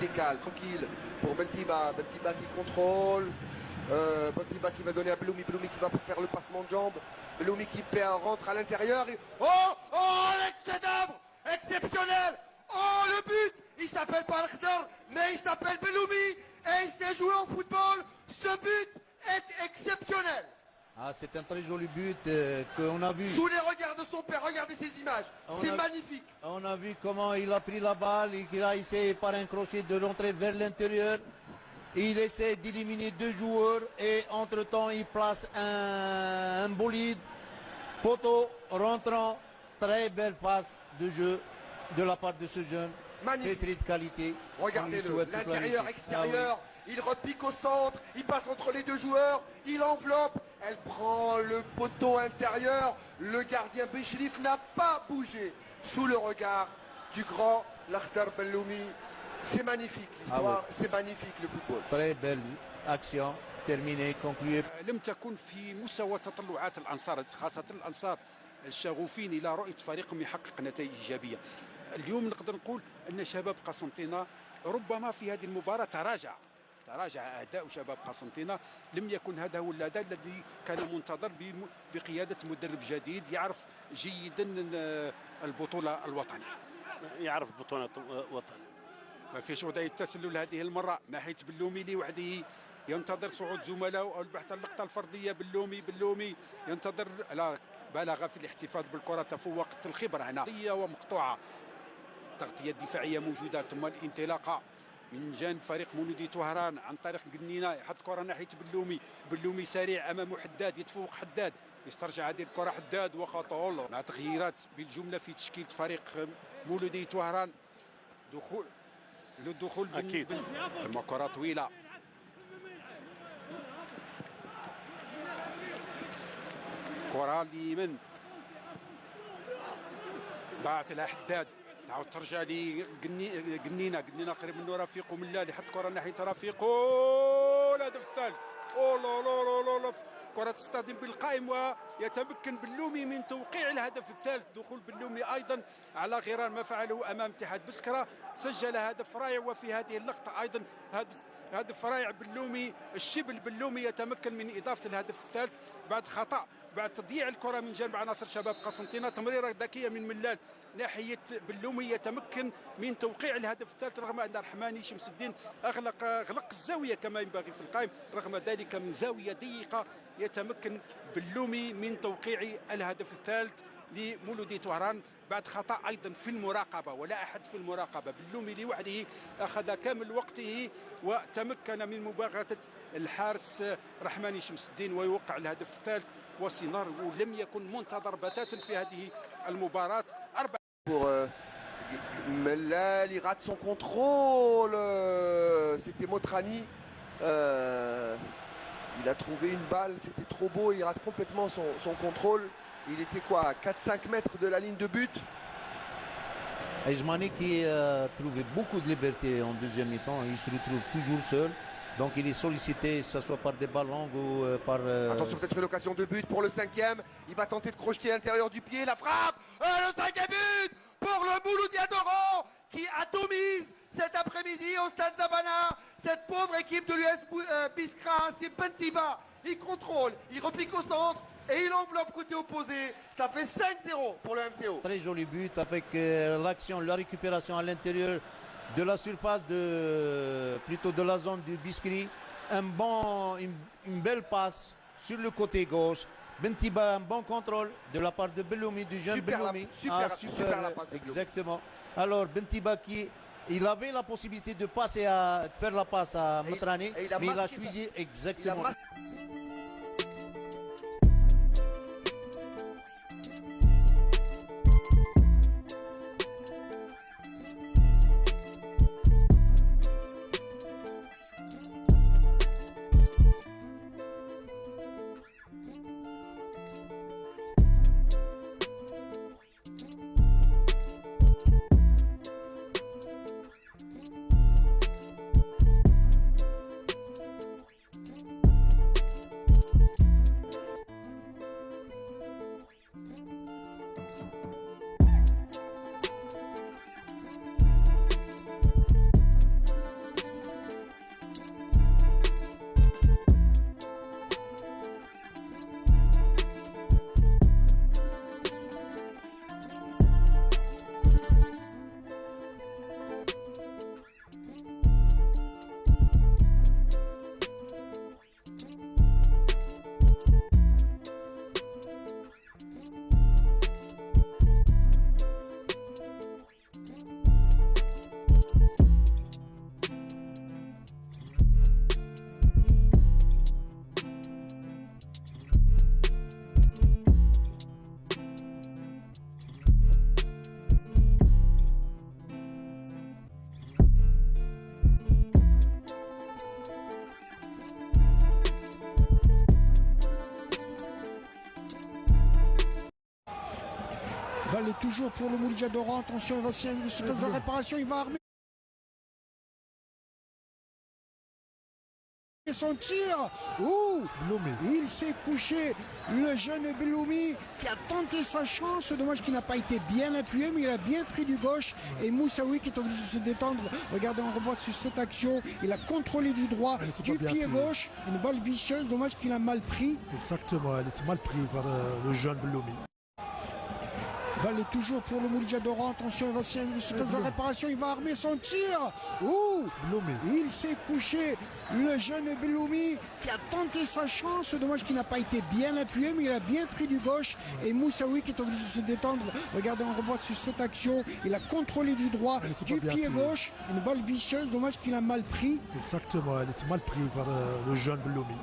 calme, tranquille pour Bentiba. Bentiba qui contrôle. Bentiba qui va donner à Belloumi. Belloumi qui va faire le passement de jambes. Belloumi qui rentre à l'intérieur. Oh, l'excès d'œuvre exceptionnel. Oh, le but. Il s'appelle pas Al-Khdar, mais il s'appelle Belloumi. Et il sait jouer au football. Ce but est exceptionnel. Ah, c'est un très joli but qu'on a vu. Sous les regards de son père, regardez ces images. C'est magnifique. On a vu comment il a pris la balle et qu'il a essayé par un crochet de rentrer vers l'intérieur. Il essaie d'éliminer deux joueurs et entre-temps il place un bolide. Poteau rentrant, très belle phase de jeu de la part de ce jeune. Magnifique. Pétri de qualité. Regardez-le, l'intérieur, extérieur. Il repique au centre, il passe entre les deux joueurs, il enveloppe, elle prend le poteau intérieur. Le gardien Béchrif n'a pas bougé sous le regard du grand Al-Khdar Belloumi. C'est magnifique l'histoire, c'est magnifique le football. Très belle action terminée, concluée. لم تكن في مستوى تطلعات الأنصار، خاصة الأنصار الشغوفين إلى رؤية فريقهم يحقق نتائج إيجابية. اليوم نقدر نقول أن شباب قسنطينة ربما في هذه المباراة تراجع أداء شباب قسنطينة. لم يكن هذا هو الأداء الذي كان منتظر بقيادة مدرب جديد يعرف جيدا البطولة الوطنية. يعرف بطولة الوطن. ما فيش وضعية تسلل هذه المرة ناحية بلومي لوحده، ينتظر صعود زملائه أو البحث عن اللقطة الفردية. بلومي ينتظر، بالغ في الاحتفاظ بالكرة، تفوقت الخبرة هنا ومقطوعة. تغطية دفاعية موجودة، ثم الانطلاقة من جانب فريق مولودية وهران عن طريق قنينة، يحط كرة ناحية بلومي سريع أمامه حداد، يتفوق حداد، يسترجع هذه الكرة حداد وخطأ. مع تغييرات بالجملة في تشكيلة فريق مولودية وهران، الدخول أكيد. ثم كرة طويلة، كرة لمن ضاعت لها حداد، تعاود ترجع لي قنينه قريب منه رفيقه من اللي يحط كره ناحيه رفيقه. الهدف الثالث. لا كره تصطدم بالقائم ويتمكن بلومي من توقيع الهدف الثالث. دخول بلومي ايضا على غرار ما فعله امام اتحاد بسكره، سجل هدف رائع. وفي هذه اللقطه ايضا هدف رائع بلومي، الشبل بلومي يتمكن من اضافه الهدف الثالث بعد خطا، بعد تضييع الكره من جانب عناصر شباب قسنطينه. تمريره ذكيه من ملال ناحيه بلومي، يتمكن من توقيع الهدف الثالث رغم ان الرحماني شمس الدين غلق الزاويه كما ينبغي في القائم. رغم ذلك من زاويه ضيقه يتمكن بلومي من توقيع الهدف الثالث لمولودية وهران بعد خطأ أيضا في المراقبة، ولا أحد في المراقبة. بلومي لوحده أخذ كامل وقته وتمكن من مباغتة الحارس رحماني شمس الدين ويوقع الهدف الثالث. وسيناريو لم يكن منتظر بتاتا في هذه المباراة. Pour Mellal, il rate son contrôle. C'était Motrani. Il a trouvé une balle, c'était trop beau. Il rate complètement son contrôle. Il était quoi, à 4-5 mètres de la ligne de but. Ejmani qui a trouvé beaucoup de liberté en deuxième mi-temps, il se retrouve toujours seul. Donc il est sollicité, que ce soit par des ballons ou par... Attention, peut-être une occasion de but pour le cinquième. Il va tenter de crocheter à l'intérieur du pied, la frappe. Le cinquième but pour le Mouloudia d'Oran qui atomise cet après-midi au Stade Zabana. Cette pauvre équipe de l'US Biskra, c'est Bentiba. Il contrôle, il repique au centre et il enveloppe côté opposé. Ça fait 5-0 pour le MCO. Très joli but avec l'action, la récupération à l'intérieur de la surface, plutôt de la zone du Biskri. Une belle passe sur le côté gauche. Bentiba, un bon contrôle de la part de Belloumi, du jeune Belloumi. Super la passe de exactement. Alors Bentiba il avait la possibilité de faire la passe à Motrani, mais il a choisi exactement. Balle toujours pour le Moulijadora. Attention, il va essayer une phase de réparation. Il va armer son tir. Ouh, il s'est couché. Le jeune Belloumi qui a tenté sa chance. Dommage qu'il n'a pas été bien appuyé, mais il a bien pris du gauche. Et Moussaoui qui est obligé de se détendre. Regardez, on revoit sur cette action. Il a contrôlé du droit, du pied gauche. Une balle vicieuse. Dommage qu'il a mal pris. Exactement, elle était mal prise par le jeune Belloumi. Balle toujours pour le Moulijadora. Attention, il va essayer une phase de réparation. Il va armer son tir. Ouh, il s'est couché. Le jeune Belloumi qui a tenté sa chance. Dommage qu'il n'a pas été bien appuyé, mais il a bien pris du gauche. Et Moussaoui qui est obligé de se détendre. Regardez, on revoit sur cette action. Il a contrôlé du droit, du pied gauche. Une balle vicieuse. Dommage qu'il a mal pris. Exactement, elle était mal prise par le jeune Belloumi.